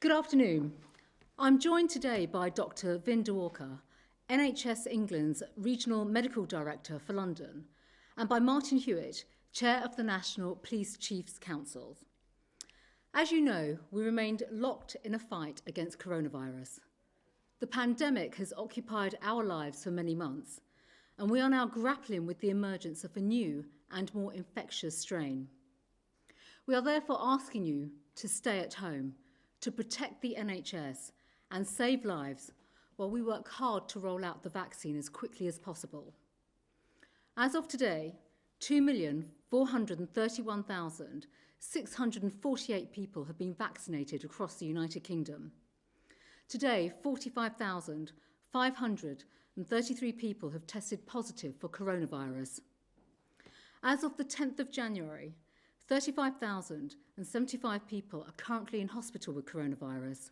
Good afternoon. I'm joined today by Dr. Vinda Walker, NHS England's Regional Medical Director for London, and by Martin Hewitt, Chair of the National Police Chiefs Council. As you know, we remained locked in a fight against coronavirus. The pandemic has occupied our lives for many months, and we are now grappling with the emergence of a new and more infectious strain. We are therefore asking you to stay at home, to protect the NHS and save lives while we work hard to roll out the vaccine as quickly as possible. As of today, 2,431,648 people have been vaccinated across the United Kingdom. Today, 45,533 people have tested positive for coronavirus. As of the 10th of January, 35,075 people are currently in hospital with coronavirus.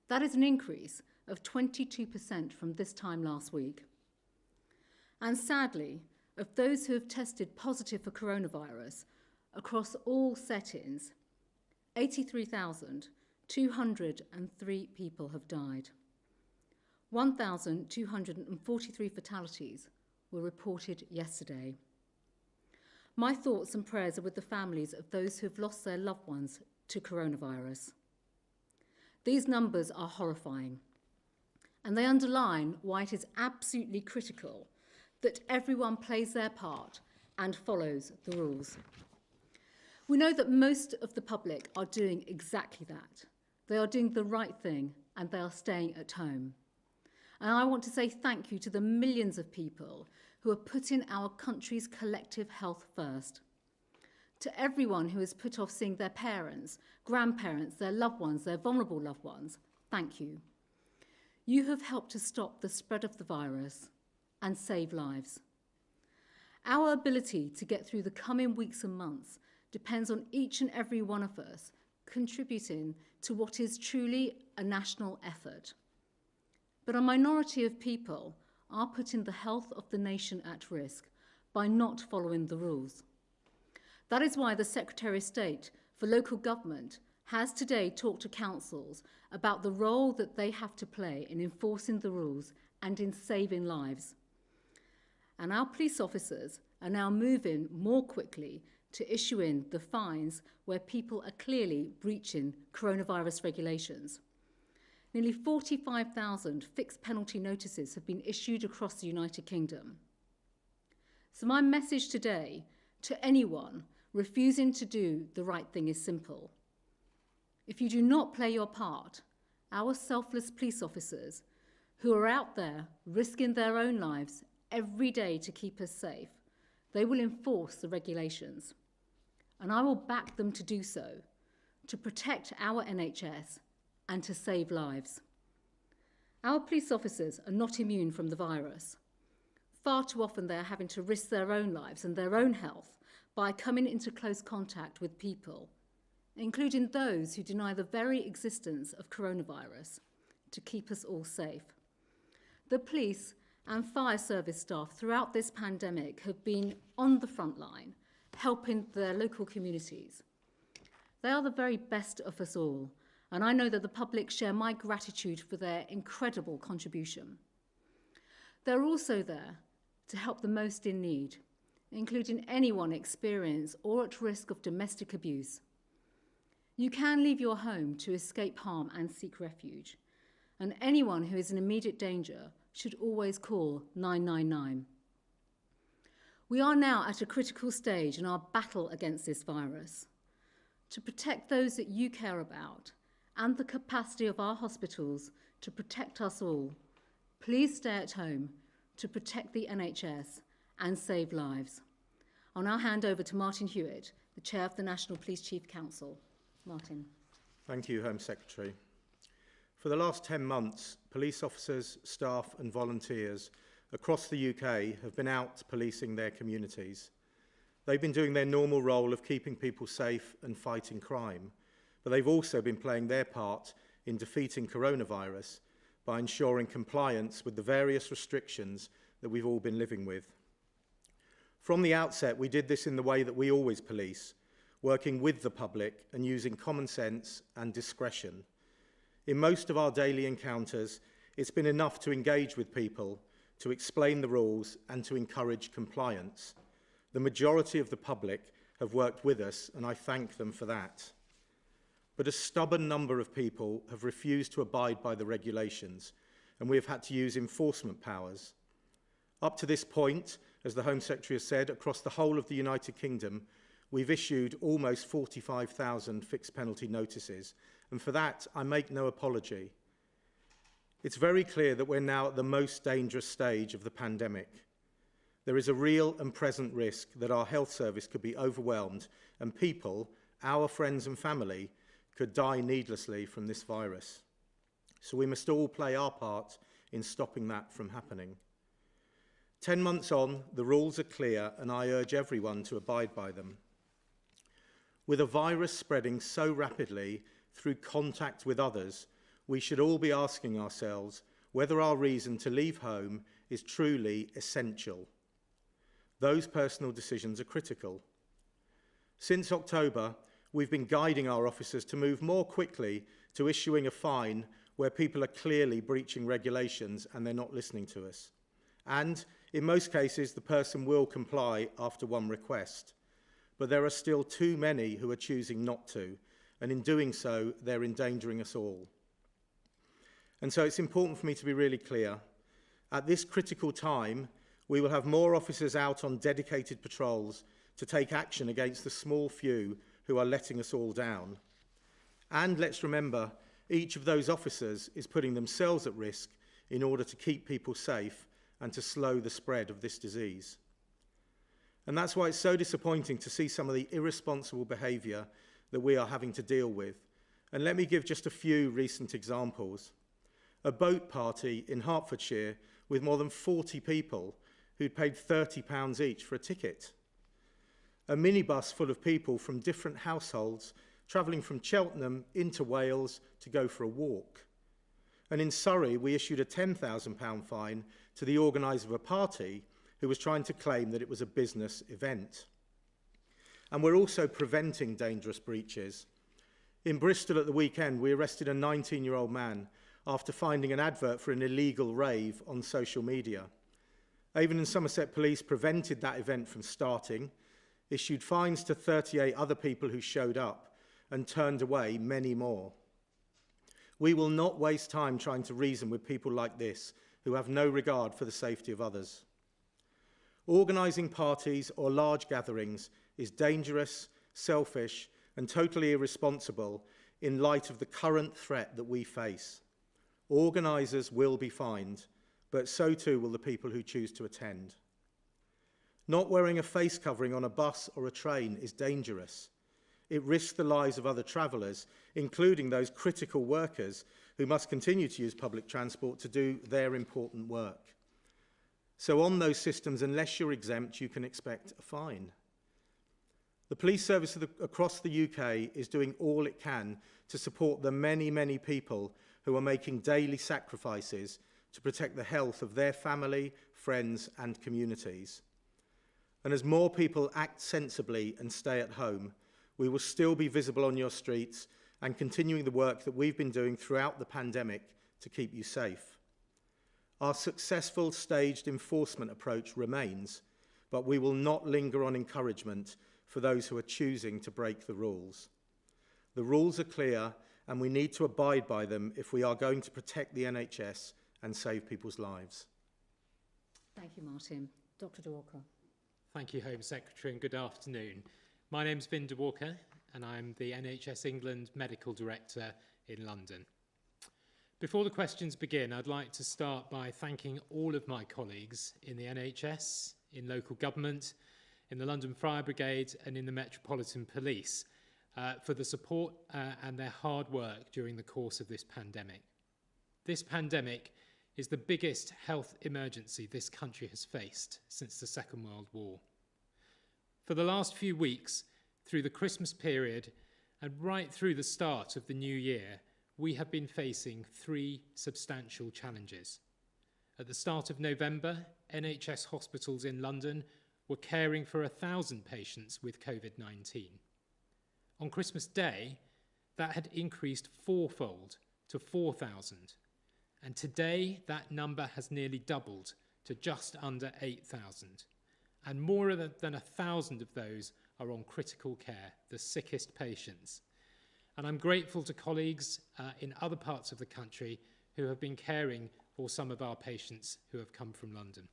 That is an increase of 22% from this time last week. And sadly, of those who have tested positive for coronavirus across all settings, 83,203 people have died. 1,243 fatalities were reported yesterday. My thoughts and prayers are with the families of those who have lost their loved ones to coronavirus. These numbers are horrifying, and they underline why it is absolutely critical that everyone plays their part and follows the rules. We know that most of the public are doing exactly that. They are doing the right thing and they are staying at home. And I want to say thank you to the millions of people who are putting our country's collective health first. To everyone who has put off seeing their parents, grandparents, their loved ones, their vulnerable loved ones, thank you. You have helped to stop the spread of the virus and save lives. Our ability to get through the coming weeks and months depends on each and every one of us contributing to what is truly a national effort. But a minority of people are putting the health of the nation at risk by not following the rules. That is why the Secretary of State for Local Government has today talked to councils about the role that they have to play in enforcing the rules and in saving lives. And our police officers are now moving more quickly to issuing the fines where people are clearly breaching coronavirus regulations. Nearly 45,000 fixed penalty notices have been issued across the United Kingdom. So my message today to anyone refusing to do the right thing is simple. If you do not play your part, our selfless police officers who are out there risking their own lives every day to keep us safe, they will enforce the regulations. And I will back them to do so, to protect our NHS and to save lives. Our police officers are not immune from the virus. Far too often they are having to risk their own lives and their own health by coming into close contact with people, including those who deny the very existence of coronavirus, to keep us all safe. The police and fire service staff throughout this pandemic have been on the front line, helping their local communities. They are the very best of us all, and I know that the public share my gratitude for their incredible contribution. They're also there to help the most in need, including anyone experienced or at risk of domestic abuse. You can leave your home to escape harm and seek refuge, and anyone who is in immediate danger should always call 999. We are now at a critical stage in our battle against this virus. To protect those that you care about and the capacity of our hospitals to protect us all, please stay at home to protect the NHS and save lives. I'll now hand over to Martin Hewitt, the Chair of the National Police Chief Council. Martin. Thank you, Home Secretary. For the last 10 months, police officers, staff and volunteers across the UK have been out policing their communities. They've been doing their normal role of keeping people safe and fighting crime, but they've also been playing their part in defeating coronavirus by ensuring compliance with the various restrictions that we've all been living with. From the outset, we did this in the way that we always police, working with the public and using common sense and discretion. In most of our daily encounters, it's been enough to engage with people, to explain the rules and to encourage compliance. The majority of the public have worked with us, and I thank them for that. But a stubborn number of people have refused to abide by the regulations, and we have had to use enforcement powers. Up to this point, as the Home Secretary has said, across the whole of the United Kingdom, we've issued almost 45,000 fixed penalty notices, and for that, I make no apology. It's very clear that we're now at the most dangerous stage of the pandemic. There is a real and present risk that our health service could be overwhelmed and people, our friends and family, could die needlessly from this virus. So we must all play our part in stopping that from happening. 10 months on, the rules are clear, and I urge everyone to abide by them. With a virus spreading so rapidly through contact with others, we should all be asking ourselves whether our reason to leave home is truly essential. Those personal decisions are critical. Since October, we've been guiding our officers to move more quickly to issuing a fine where people are clearly breaching regulations and they're not listening to us. And in most cases, the person will comply after one request. But there are still too many who are choosing not to, and in doing so, they're endangering us all. And so it's important for me to be really clear. At this critical time, we will have more officers out on dedicated patrols to take action against the small few who are letting us all down. And let's remember, each of those officers is putting themselves at risk in order to keep people safe and to slow the spread of this disease. And that's why it's so disappointing to see some of the irresponsible behaviour that we are having to deal with. And let me give just a few recent examples. A boat party in Hertfordshire with more than 40 people who'd paid £30 each for a ticket. A minibus full of people from different households travelling from Cheltenham into Wales to go for a walk. And in Surrey, we issued a £10,000 fine to the organiser of a party who was trying to claim that it was a business event. And we're also preventing dangerous breaches. In Bristol at the weekend, we arrested a 19-year-old man after finding an advert for an illegal rave on social media. Avon and Somerset Police prevented that event from starting, issued fines to 38 other people who showed up, and turned away many more. We will not waste time trying to reason with people like this who have no regard for the safety of others. Organising parties or large gatherings is dangerous, selfish, and totally irresponsible in light of the current threat that we face. Organisers will be fined, but so too will the people who choose to attend. Not wearing a face covering on a bus or a train is dangerous. It risks the lives of other travellers, including those critical workers who must continue to use public transport to do their important work. So on those systems, unless you're exempt, you can expect a fine. The police service across the UK is doing all it can to support the many, many people who are making daily sacrifices to protect the health of their family, friends, and communities. And as more people act sensibly and stay at home, we will still be visible on your streets and continuing the work that we've been doing throughout the pandemic to keep you safe. Our successful staged enforcement approach remains, but we will not linger on encouragement for those who are choosing to break the rules. The rules are clear, and we need to abide by them if we are going to protect the NHS and save people's lives. Thank you, Martin. Dr. De Walker. Thank you, Home Secretary, and good afternoon. My name's Vin De Walker, and I'm the NHS England Medical Director in London. Before the questions begin, I'd like to start by thanking all of my colleagues in the NHS, in local government, in the London Fire Brigade, and in the Metropolitan Police for the support and their hard work during the course of this pandemic. This pandemic is the biggest health emergency this country has faced since the Second World War. For the last few weeks, through the Christmas period and right through the start of the new year, we have been facing three substantial challenges. At the start of November, NHS hospitals in London were caring for 1,000 patients with COVID-19. On Christmas Day, that had increased fourfold to 4,000. And today, that number has nearly doubled to just under 8,000. And more than 1,000 of those are on critical care, the sickest patients. And I'm grateful to colleagues in other parts of the country who have been caring for some of our patients who have come from London.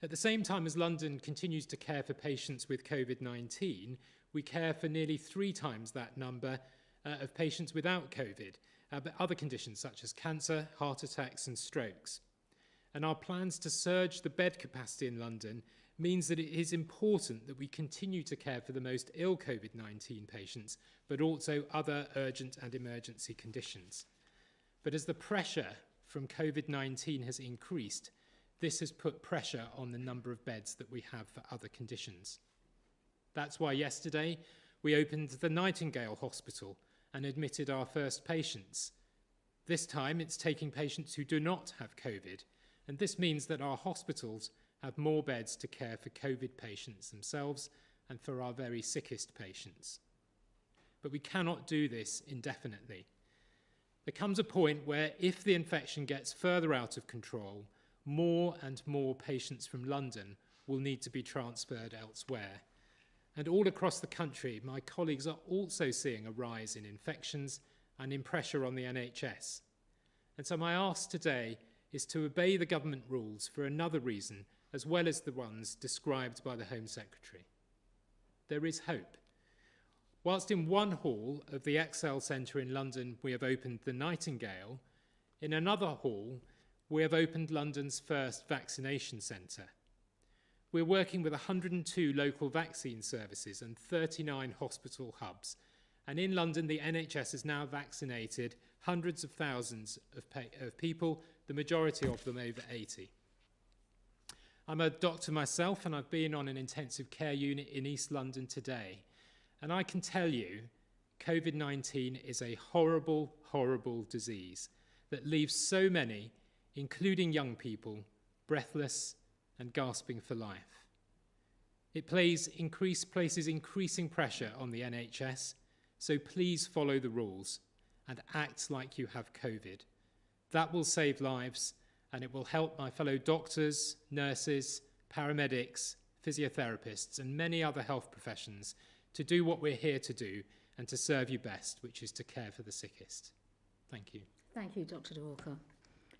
At the same time as London continues to care for patients with COVID-19, we care for nearly 3 times that number of patients without COVID, but other conditions such as cancer, heart attacks and strokes. And our plans to surge the bed capacity in London means that it is important that we continue to care for the most ill COVID-19 patients, but also other urgent and emergency conditions. But as the pressure from COVID-19 has increased, this has put pressure on the number of beds that we have for other conditions. That's why yesterday we opened the Nightingale Hospital and admitted our first patients. This time it's taking patients who do not have COVID, and this means that our hospitals have more beds to care for COVID patients themselves and for our very sickest patients. But we cannot do this indefinitely. There comes a point where if the infection gets further out of control, more and more patients from London will need to be transferred elsewhere. And all across the country, my colleagues are also seeing a rise in infections and in pressure on the NHS. And so my ask today is to obey the government rules for another reason, as well as the ones described by the Home Secretary. There is hope. Whilst in one hall of the Excel Centre in London we have opened the Nightingale, in another hall we have opened London's first vaccination centre. We're working with 102 local vaccine services and 39 hospital hubs. And in London, the NHS has now vaccinated hundreds of thousands of people, the majority of them over 80. I'm a doctor myself, and I've been on an intensive care unit in East London today. And I can tell you, COVID-19 is a horrible, horrible disease that leaves so many, including young people, breathless and gasping for life. It places increasing pressure on the NHS, so please follow the rules and act like you have COVID. That will save lives, and it will help my fellow doctors, nurses, paramedics, physiotherapists, and many other health professions to do what we're here to do and to serve you best, which is to care for the sickest. Thank you. Thank you, Dr. De Walker.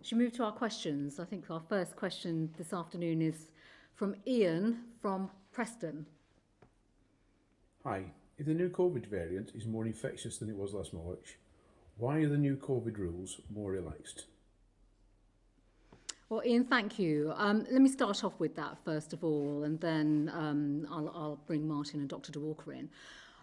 Should we move to our questions? I think our first question this afternoon is from Ian from Preston. Hi. If the new COVID variant is more infectious than it was last March, why are the new COVID rules more relaxed? Well, Ian, thank you. Let me start off with that first of all, and then I'll bring Martin and Dr. De Walker in.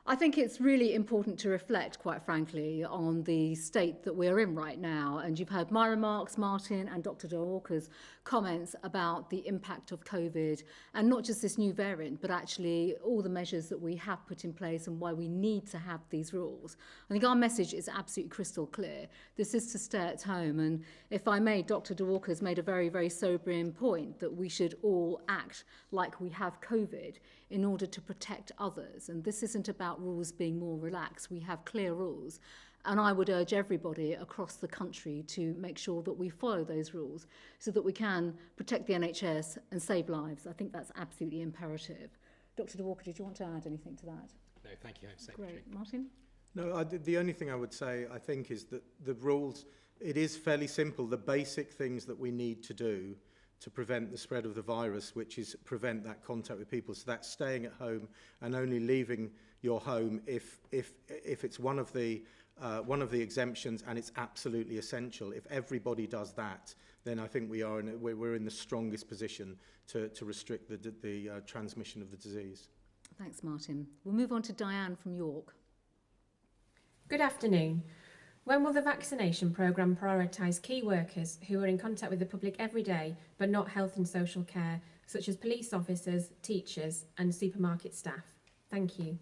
I think it's really important to reflect, quite frankly, on the state that we're in right now. And you've heard my remarks, Martin, and Dr. De Walker's comments about the impact of COVID, and not just this new variant, but actually all the measures that we have put in place and why we need to have these rules. I think our message is absolutely crystal clear. This is to stay at home. And if I may, Dr. De Walker's made a very, very sobering point that we should all act like we have COVID in order to protect others. And this isn't about rules being more relaxed. We have clear rules. And I would urge everybody across the country to make sure that we follow those rules so that we can protect the NHS and save lives. I think that's absolutely imperative. Dr. De Walker, did you want to add anything to that? No, thank you, Home Secretary. Great. Martin? No, the only thing I would say, I think, is that the rules, it is fairly simple. The basic things that we need to do to prevent the spread of the virus, which is prevent that contact with people. So that's staying at home and only leaving your home if it's one of the exemptions and it's absolutely essential. If everybody does that, then I think we're in the strongest position to restrict the transmission of the disease. Thanks, Martin. We'll move on to Diane from York. Good afternoon. When will the vaccination programme prioritise key workers who are in contact with the public every day, but not health and social care, such as police officers, teachers and supermarket staff? Thank you.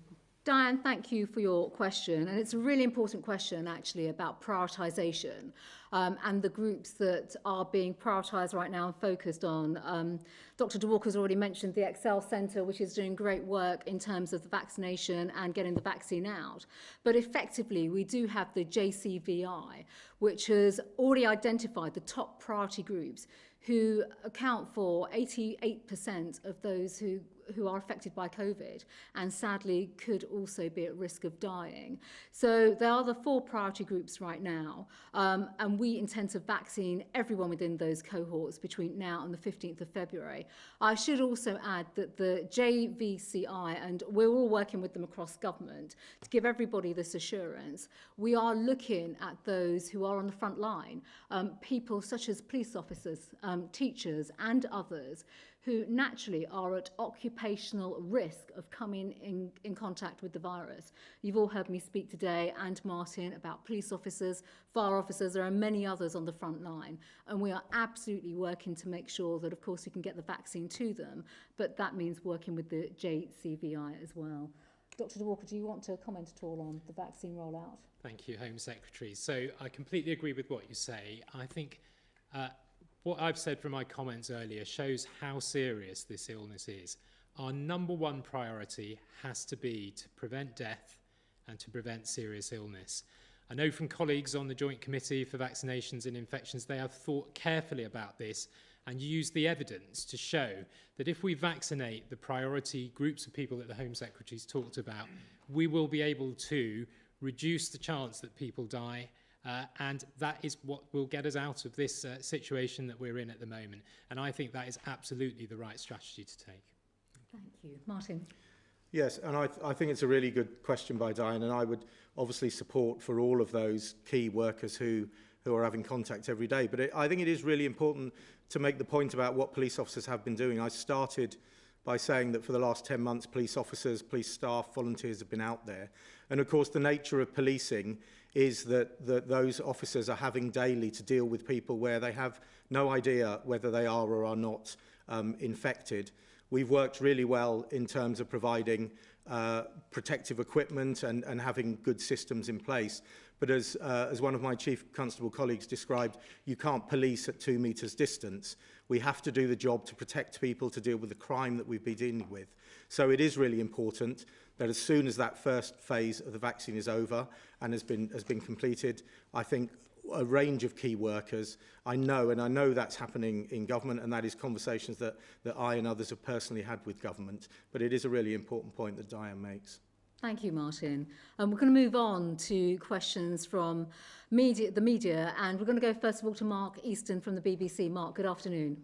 Diane, thank you for your question. And it's a really important question, actually, about prioritisation and the groups that are being prioritised right now and focused on. Dr. DeWalker's already mentioned the Excel Centre, which is doing great work in terms of the vaccination and getting the vaccine out. But effectively, we do have the JCVI, which has already identified the top priority groups who account for 88% of those who are affected by COVID and sadly could also be at risk of dying. So there are the 4 priority groups right now, and we intend to vaccine everyone within those cohorts between now and the 15th of February. I should also add that the JVCI, and we're all working with them across government to give everybody this assurance, we are looking at those who are on the front line, people such as police officers, teachers and others who naturally are at occupational risk of coming in contact with the virus. You've all heard me speak today, and Martin, about police officers, fire officers. There are many others on the front line, and we are absolutely working to make sure that, of course, we can get the vaccine to them, but that means working with the JCVI as well. Dr. DeWalker, do you want to comment at all on the vaccine rollout? Thank you, Home Secretary. So I completely agree with what you say. I think what I've said from my comments earlier shows how serious this illness is. Our number one priority has to be to prevent death and to prevent serious illness. I know from colleagues on the Joint Committee for Vaccinations and Infections, they have thought carefully about this and used the evidence to show that if we vaccinate the priority groups of people that the Home Secretary's talked about, we will be able to reduce the chance that people die. And that is what will get us out of this situation that we're in at the moment. And I think that is absolutely the right strategy to take. Thank you. Martin? Yes, and I think it's a really good question by Diane, and I would obviously support for all of those key workers who are having contact every day. But I think it is really important to make the point about what police officers have been doing. I started by saying that for the last 10 months, police officers, police staff, volunteers have been out there. And of course, the nature of policing is that those officers are having daily to deal with people where they have no idea whether they are or are not infected. We've worked really well in terms of providing protective equipment and having good systems in place. But as one of my Chief Constable colleagues described, you can't police at 2 metres distance. We have to do the job to protect people, to deal with the crime that we've been dealing with. So it is really important that as soon as that first phase of the vaccine is over and has been completed, I think a range of key workers, I know that's happening in government, and that is conversations that I and others have personally had with government. But it is a really important point that Diane makes. Thank you, Martin. We're going to move on to questions from the media, and we're going to go first of all to Mark Easton from the BBC. Mark, good afternoon.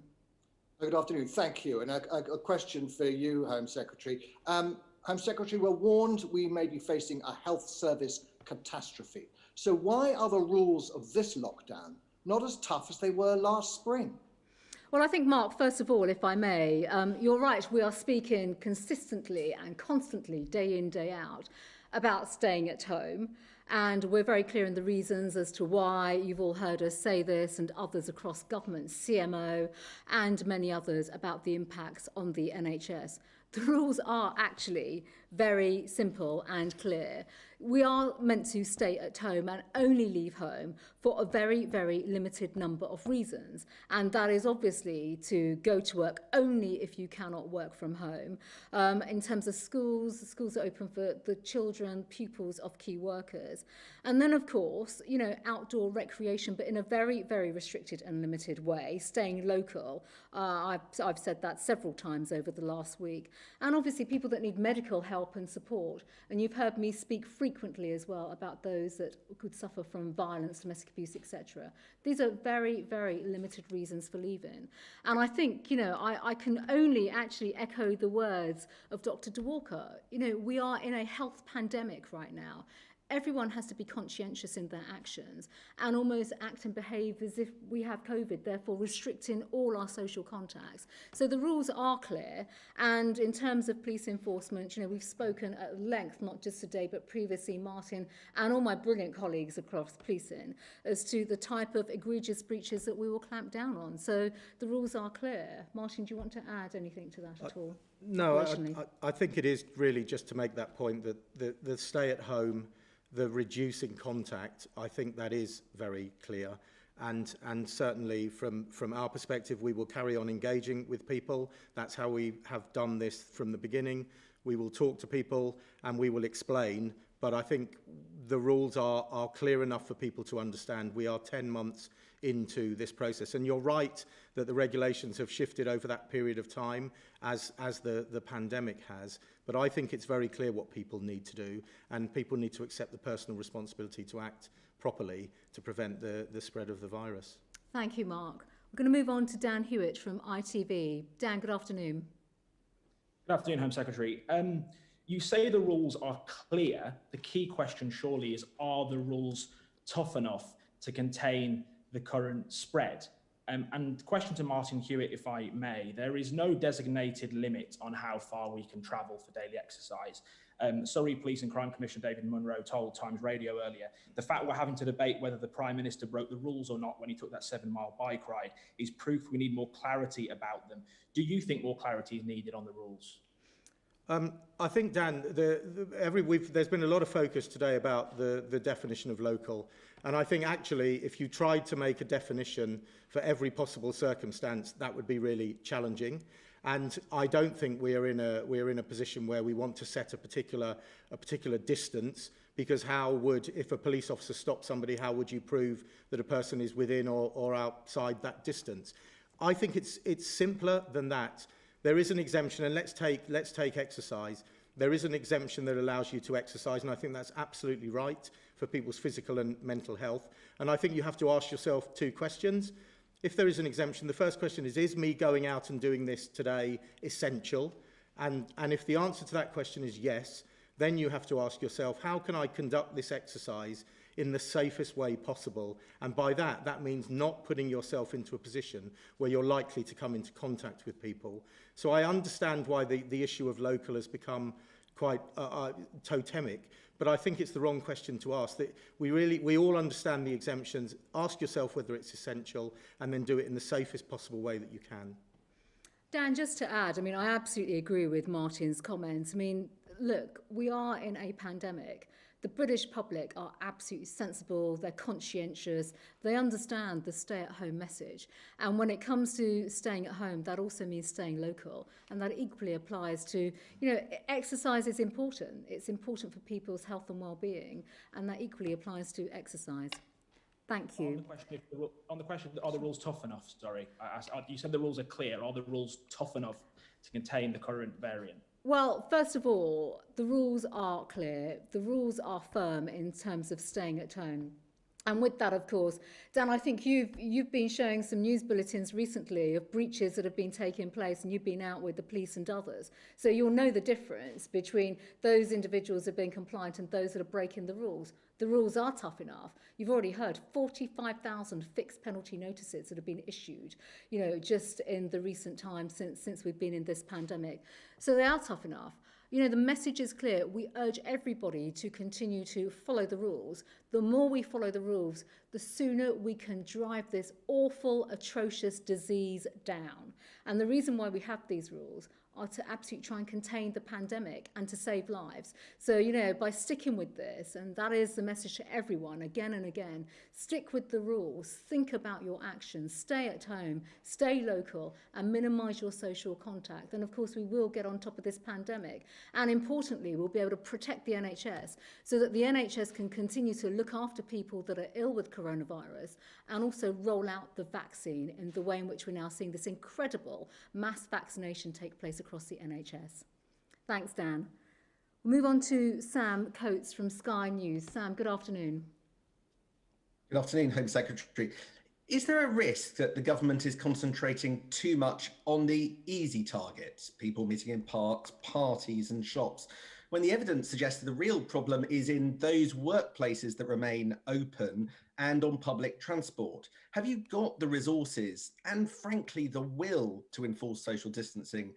Good afternoon, thank you. And a question for you, Home Secretary. Home Secretary, we're warned we may be facing a health service catastrophe. So why are the rules of this lockdown not as tough as they were last spring? Well, I think, Mark, first of all, if I may, you're right, we are speaking consistently and constantly, day in, day out, about staying at home. And we're very clear in the reasons as to why. You've all heard us say this, and others across government, CMO, and many others, about the impacts on the NHS. The rules are actually very simple and clear. We are meant to stay at home and only leave home for a very, very limited number of reasons. And that is obviously to go to work only if you cannot work from home. In terms of schools are open for the children, pupils of key workers. And then, of course, outdoor recreation, but in a very, very restricted and limited way, staying local. I've said that several times over the last week. And obviously people that need medical help and support. And you've heard me speak frequently as well about those that could suffer from violence, domestic abuse, etc. These are very, very limited reasons for leaving. And I think, I can only actually echo the words of Dr. DeWalker. We are in a health pandemic right now. everyone has to be conscientious in their actions and almost act and behave as if we have COVID, therefore restricting all our social contacts. So the rules are clear, and in terms of police enforcement, we've spoken at length, not just today, but previously, Martin and all my brilliant colleagues across policing, as to the type of egregious breaches that we will clamp down on. So the rules are clear. Martin, do you want to add anything to that at all? No, I think it is really just to make that point that the stay at home, the reducing contact, I think that is very clear. And certainly from our perspective, we will carry on engaging with people. That's how we have done this from the beginning. We will talk to people and we will explain. But I think the rules are clear enough for people to understand. We are 10 months into this process. And you're right that the regulations have shifted over that period of time as the pandemic has. But I think it's very clear what people need to do, and people need to accept the personal responsibility to act properly to prevent the spread of the virus. Thank you, Mark. We're going to move on to Dan Hewitt from ITV. Dan, good afternoon. Good afternoon, Home Secretary. You say the rules are clear. The key question surely is, are the rules tough enough to contain the current spread? And question to Martin Hewitt, if I may, there is no designated limit on how far we can travel for daily exercise. Surrey Police and Crime Commissioner David Munro told Times Radio earlier, the fact we're having to debate whether the Prime Minister broke the rules or not when he took that 7-mile bike ride is proof we need more clarity about them. Do you think more clarity is needed on the rules? I think, Dan, there's been a lot of focus today about the definition of local. And I think actually, if you tried to make a definition for every possible circumstance, that would be really challenging. And I don't think we're in a position where we want to set a particular distance, because if a police officer stops somebody, how would you prove that a person is within or outside that distance? I think it's simpler than that. There is an exemption, and let's take exercise. There is an exemption that allows you to exercise, and I think that's absolutely right for people's physical and mental health. And I think you have to ask yourself 2 questions. If there is an exemption, the first question is me going out and doing this today essential? And if the answer to that question is yes, then you have to ask yourself, how can I conduct this exercise in the safest way possible? And by that means not putting yourself into a position where you're likely to come into contact with people. So I understand why the issue of local has become quite totemic, but I think it's the wrong question to ask. That we all understand the exemptions. Ask yourself whether it's essential, and then do it in the safest possible way that you can. Dan, just to add, I absolutely agree with Martin's comments. Look, we are in a pandemic. The British public are absolutely sensible, they're conscientious, they understand the stay-at-home message. And when it comes to staying at home, that also means staying local. And that equally applies to, exercise is important. It's important for people's health and well-being, and that equally applies to exercise. Thank you. On the question, are the rules tough enough? Sorry, you said the rules are clear. Are the rules tough enough to contain the current variant? Well, first of all, the rules are clear. The rules are firm in terms of staying at home. And with that, of course, Dan, I think you've been showing some news bulletins recently of breaches that have been taking place, and you've been out with the police and others. So you'll know the difference between those individuals who have been compliant and those that are breaking the rules. The rules are tough enough. You've already heard 45,000 fixed penalty notices that have been issued, just in the recent time since we've been in this pandemic. So they are tough enough. The message is clear. We urge everybody to continue to follow the rules. The more we follow the rules, the sooner we can drive this awful, atrocious disease down. And the reason why we have these rules are to absolutely try and contain the pandemic and to save lives. So, by sticking with this, and that is the message to everyone again and again, stick with the rules, think about your actions, stay at home, stay local, and minimise your social contact. And of course, we will get on top of this pandemic. And importantly, we'll be able to protect the NHS so that the NHS can continue to look after people that are ill with coronavirus and also roll out the vaccine in the way in which we're now seeing this incredible mass vaccination take place across the NHS. Thanks, Dan. We'll move on to Sam Coates from Sky News. Sam, good afternoon. Good afternoon, Home Secretary. Is there a risk that the government is concentrating too much on the easy targets, people meeting in parks, parties and shops, when the evidence suggests that the real problem is in those workplaces that remain open and on public transport? Have you got the resources and, frankly, the will to enforce social distancing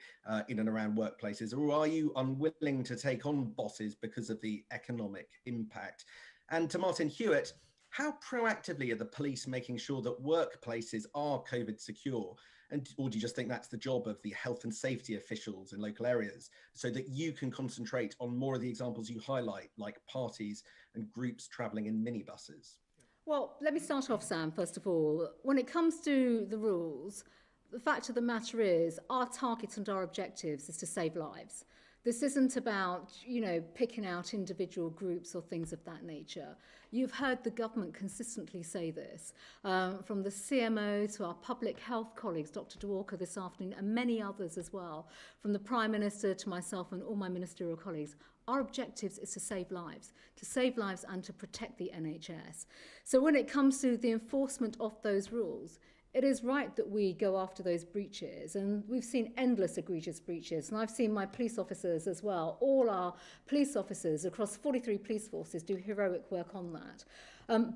in and around workplaces, or are you unwilling to take on bosses because of the economic impact? And to Martin Hewitt, how proactively are the police making sure that workplaces are COVID secure? And or do you just think that's the job of the health and safety officials in local areas, so that you can concentrate on more of the examples you highlight, like parties and groups travelling in minibuses? Well, let me start off, Sam, first of all. When it comes to the rules, the fact of the matter is our targets and our objectives is to save lives. This isn't about, picking out individual groups or things of that nature. You've heard the government consistently say this, from the CMO to our public health colleagues, Dr. Dworka this afternoon, and many others as well, from the Prime Minister to myself and all my ministerial colleagues. Our objectives is to save lives and to protect the NHS. So when it comes to the enforcement of those rules, it is right that we go after those breaches, and we've seen endless egregious breaches, and I've seen my police officers as well, all our police officers across 43 police forces do heroic work on that.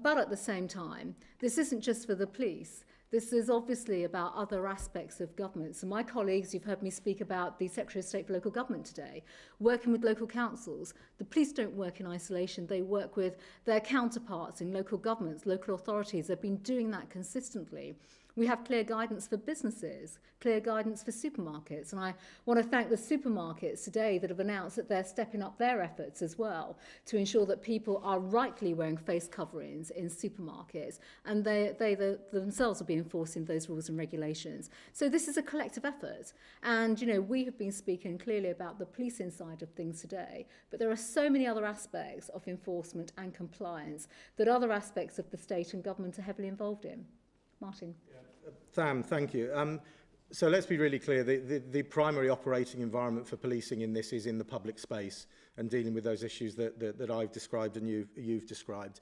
But at the same time, this isn't just for the police. This is obviously about other aspects of government. So my colleagues, you've heard me speak about the Secretary of State for Local Government today, working with local councils. The police don't work in isolation. They work with their counterparts in local governments, local authorities. They've been doing that consistently. We have clear guidance for businesses, clear guidance for supermarkets. And I want to thank the supermarkets today that have announced that they're stepping up their efforts as well to ensure that people are rightly wearing face coverings in supermarkets, and they themselves will be enforcing those rules and regulations. So this is a collective effort. And, we have been speaking clearly about the policing side of things today, but there are so many other aspects of enforcement and compliance that other aspects of the state and government are heavily involved in. Martin. Sam, thank you. So let's be really clear. The primary operating environment for policing in this is in the public space and dealing with those issues that I've described and you've described.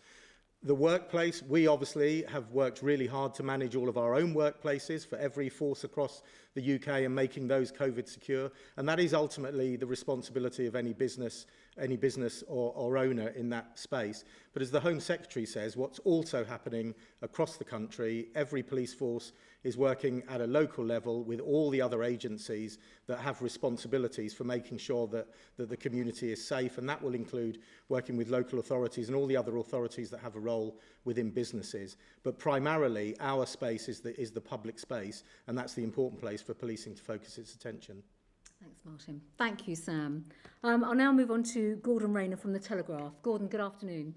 The workplace, we obviously have worked really hard to manage all of our own workplaces for every force across the UK and making those COVID secure. And that is ultimately the responsibility of any business or owner in that space. But as the Home Secretary says, what's also happening across the country, every police force is working at a local level with all the other agencies that have responsibilities for making sure that the community is safe, and that will include working with local authorities and all the other authorities that have a role within businesses. But primarily, our space is the public space, and that's the important place for policing to focus its attention. Thanks, Martin. Thank you, Sam. I'll now move on to Gordon Rayner from The Telegraph. Gordon, good afternoon.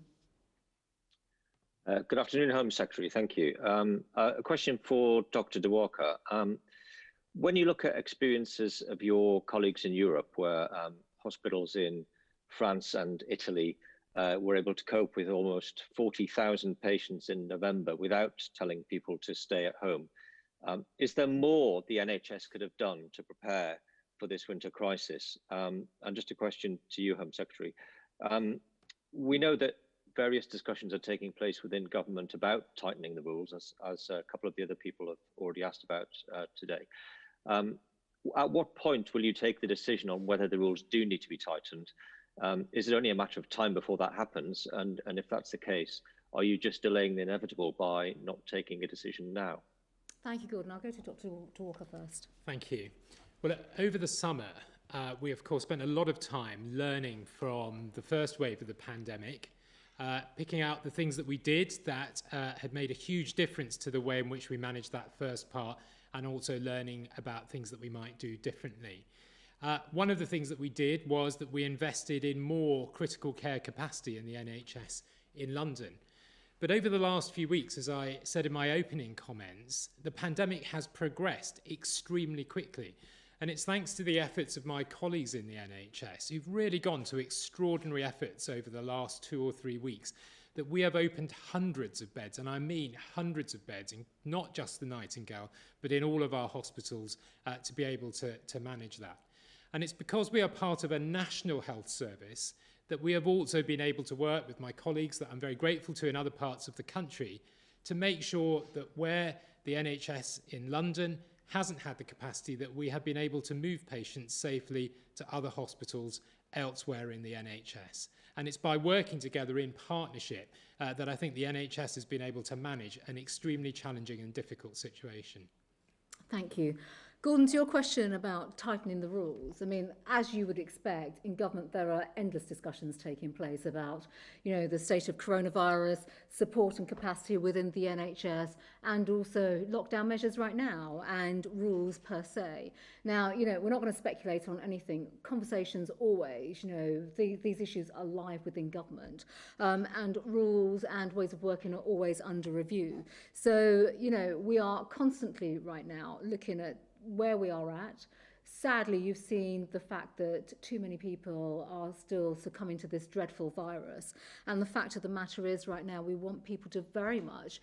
Good afternoon, Home Secretary. Thank you. A question for Dr. Dworka. When you look at experiences of your colleagues in Europe, where hospitals in France and Italy were able to cope with almost 40,000 patients in November without telling people to stay at home, is there more the NHS could have done to prepare for this winter crisis? And just a question to you, Home Secretary. We know that various discussions are taking place within government about tightening the rules, as a couple of the other people have already asked about today. At what point will you take the decision on whether the rules do need to be tightened? Is it only a matter of time before that happens? And if that's the case, are you just delaying the inevitable by not taking a decision now? Thank you, Gordon. I'll go to Dr. Dworka first. Thank you. Well, over the summer, we, of course, spent a lot of time learning from the first wave of the pandemic, picking out the things that we did that had made a huge difference to the way in which we managed that first part, and also learning about things that we might do differently. One of the things that we did was that we invested in more critical care capacity in the NHS in London. But over the last few weeks, as I said in my opening comments, the pandemic has progressed extremely quickly. And it's thanks to the efforts of my colleagues in the NHS, who've really gone to extraordinary efforts over the last 2 or 3 weeks, that we have opened hundreds of beds, and I mean hundreds of beds, in not just the Nightingale, but in all of our hospitals, to be able to manage that. And it's because we are part of a national health service that we have also been able to work with my colleagues that I'm very grateful to in other parts of the country to make sure that where the NHS in London hasn't had the capacity that we have been able to move patients safely to other hospitals elsewhere in the NHS. And it's by working together in partnership that I think the NHS has been able to manage an extremely challenging and difficult situation. Thank you. Gordon, to your question about tightening the rules, I mean, as you would expect, in government there are endless discussions taking place about, the state of coronavirus, support and capacity within the NHS, and also lockdown measures right now and rules per se. Now, we're not going to speculate on anything. Conversations always, these issues are live within government, and rules and ways of working are always under review. So, we are constantly right now looking at where we are at. Sadly, you've seen the fact that too many people are still succumbing to this dreadful virus. And the fact of the matter is right now, we want people to very much,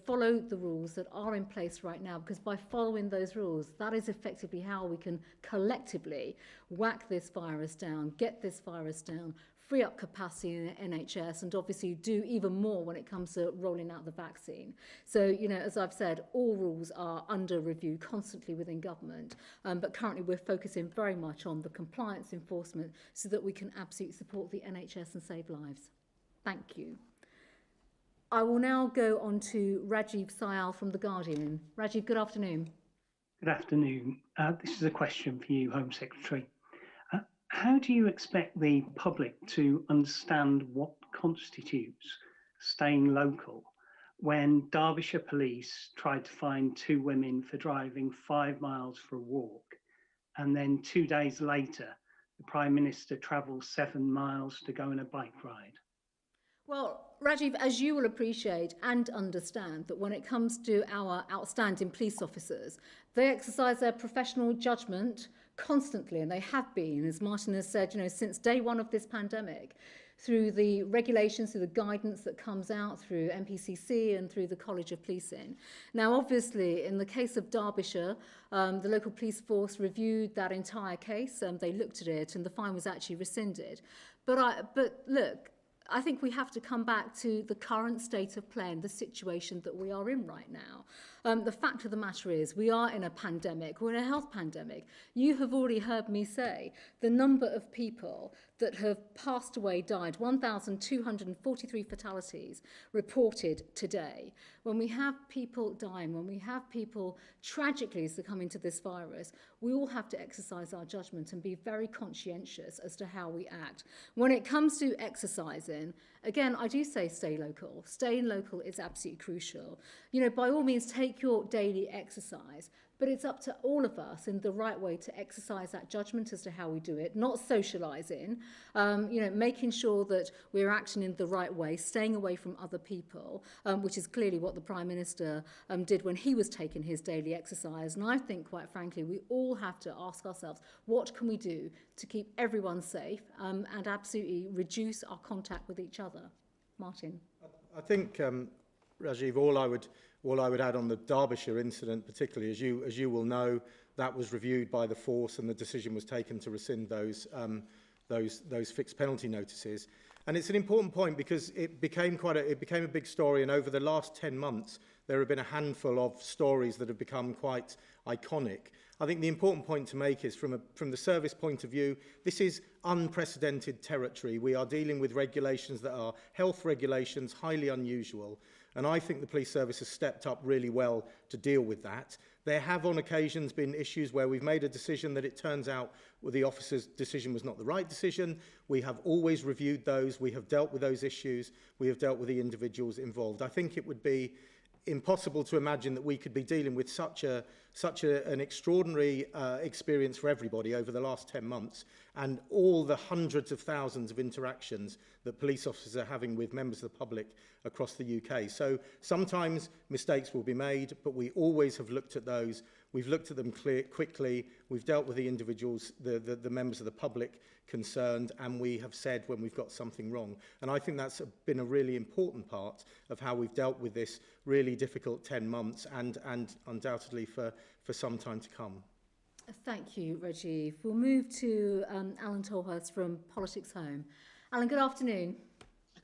follow the rules that are in place right now, because by following those rules, that is effectively how we can collectively whack this virus down, get this virus down, free up capacity in the NHS, and obviously do even more when it comes to rolling out the vaccine. So, as I've said, all rules are under review constantly within government, but currently we're focusing very much on the compliance enforcement so that we can absolutely support the NHS and save lives. Thank you. I will now go on to Rajiv Sayal from The Guardian. Rajiv, good afternoon. Good afternoon. This is a question for you, Home Secretary. How do you expect the public to understand what constitutes staying local when Derbyshire Police tried to fine 2 women for driving 5 miles for a walk, and then 2 days later, the Prime Minister travels 7 miles to go on a bike ride? Well, Rajiv, as you will appreciate and understand, that when it comes to our outstanding police officers, they exercise their professional judgment constantly, and they have been, as Martin has said, since day one of this pandemic, through the regulations, through the guidance that comes out through MPCC and through the College of Policing. Now, obviously, in the case of Derbyshire, the local police force reviewed that entire case, they looked at it, and the fine was actually rescinded. But look, I think we have to come back to the current state of play and the situation that we are in right now. The fact of the matter is we are in a pandemic, we're in a health pandemic. You have already heard me say the number of people that have passed away, died, 1,243 fatalities reported today. When we have people dying, when we have people tragically succumbing to this virus, we all have to exercise our judgment and be very conscientious as to how we act. When it comes to exercising, again, I do say stay local. Staying local is absolutely crucial. By all means, take your daily exercise, but it's up to all of us in the right way to exercise that judgment as to how we do it, not socialising, making sure that we're acting in the right way, staying away from other people, which is clearly what the Prime Minister did when he was taking his daily exercise. And I think, quite frankly, we all have to ask ourselves, what can we do to keep everyone safe and absolutely reduce our contact with each other? Martin? I think, Rajiv, all I would add on the Derbyshire incident, particularly, as you will know, that was reviewed by the force, and the decision was taken to rescind those fixed penalty notices. And it's an important point because it became a big story, and over the last 10 months, there have been a handful of stories that have become quite iconic. I think the important point to make is from the service point of view, this is unprecedented territory. We are dealing with regulations that are health regulations, highly unusual. And I think the police service has stepped up really well to deal with that. There have on occasions been issues where we've made a decision that it turns out the officer's decision was not the right decision. We have always reviewed those. We have dealt with those issues. We have dealt with the individuals involved. I think it would be impossible to imagine that we could be dealing with such an extraordinary experience for everybody over the last 10 months, and all the hundreds of thousands of interactions that police officers are having with members of the public across the UK. So sometimes mistakes will be made, but we always have looked at those. We've looked at them quickly. We've dealt with the individuals, the members of the public concerned, and we have said when we've got something wrong. And I think that's been a really important part of how we've dealt with this really difficult 10 months and undoubtedly for some time to come. Thank you, Rajiv. We'll move to Alan Tolhurst from Politics Home. Alan, good afternoon.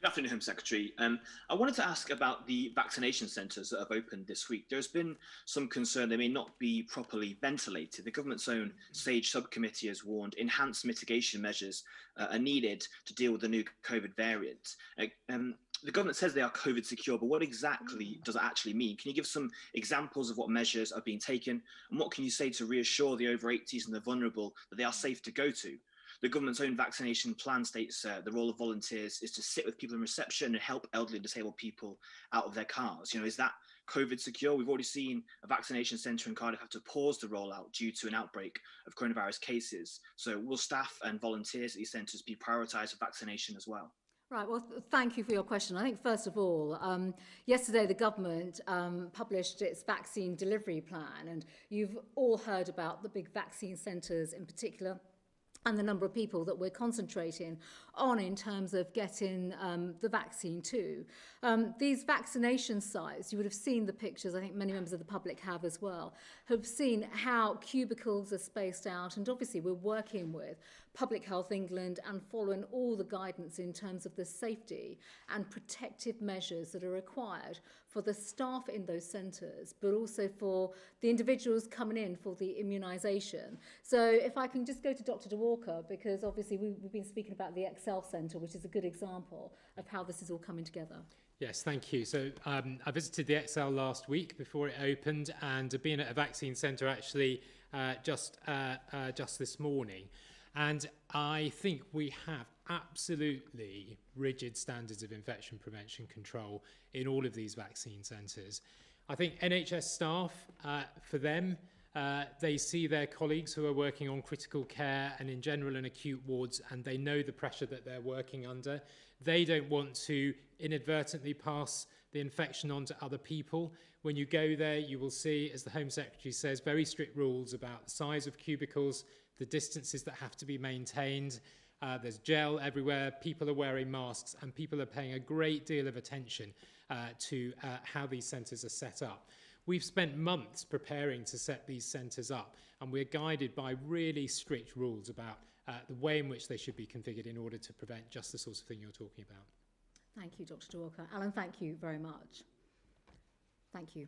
Good afternoon, Home Secretary. I wanted to ask about the vaccination centres that have opened this week. There's been some concern they may not be properly ventilated. The government's own SAGE subcommittee has warned enhanced mitigation measures are needed to deal with the new COVID variant. The government says they are COVID secure, but what exactly does it actually mean? Can you give some examples of what measures are being taken? And what can you say to reassure the over 80s and the vulnerable that they are safe to go to? The government's own vaccination plan states the role of volunteers is to sit with people in reception and help elderly and disabled people out of their cars. You know, is that COVID secure? We've already seen a vaccination centre in Cardiff have to pause the rollout due to an outbreak of coronavirus cases. So will staff and volunteers at these centres be prioritised for vaccination as well? Right, well, thank you for your question. I think, first of all, yesterday the government published its vaccine delivery plan, and you've all heard about the big vaccine centres in particular and the number of people that we're concentrating on in terms of getting the vaccine to. These vaccination sites, you would have seen the pictures, I think many members of the public have as well, have seen how cubicles are spaced out, and obviously we're working with Public Health England and following all the guidance in terms of the safety and protective measures that are required for the staff in those centres, but also for the individuals coming in for the immunisation. So if I can just go to Dr. DeWalker, because obviously we've been speaking about the Excel Centre, which is a good example of how this is all coming together. Yes, thank you. So I visited the XL last week before it opened, and being at a vaccine centre actually just this morning. And I think we have absolutely rigid standards of infection prevention control in all of these vaccine centres. I think NHS staff, for them, they see their colleagues who are working on critical care and in general and acute wards, and they know the pressure that they're working under. They don't want to inadvertently pass the infection on to other people. When you go there, you will see, as the Home Secretary says, very strict rules about the size of cubicles, the distances that have to be maintained. There's gel everywhere, people are wearing masks, and people are paying a great deal of attention to how these centres are set up. We've spent months preparing to set these centres up, and we're guided by really strict rules about the way in which they should be configured in order to prevent just the sorts of thing you're talking about. Thank you, Dr. DeWalker. Alan, thank you very much. Thank you.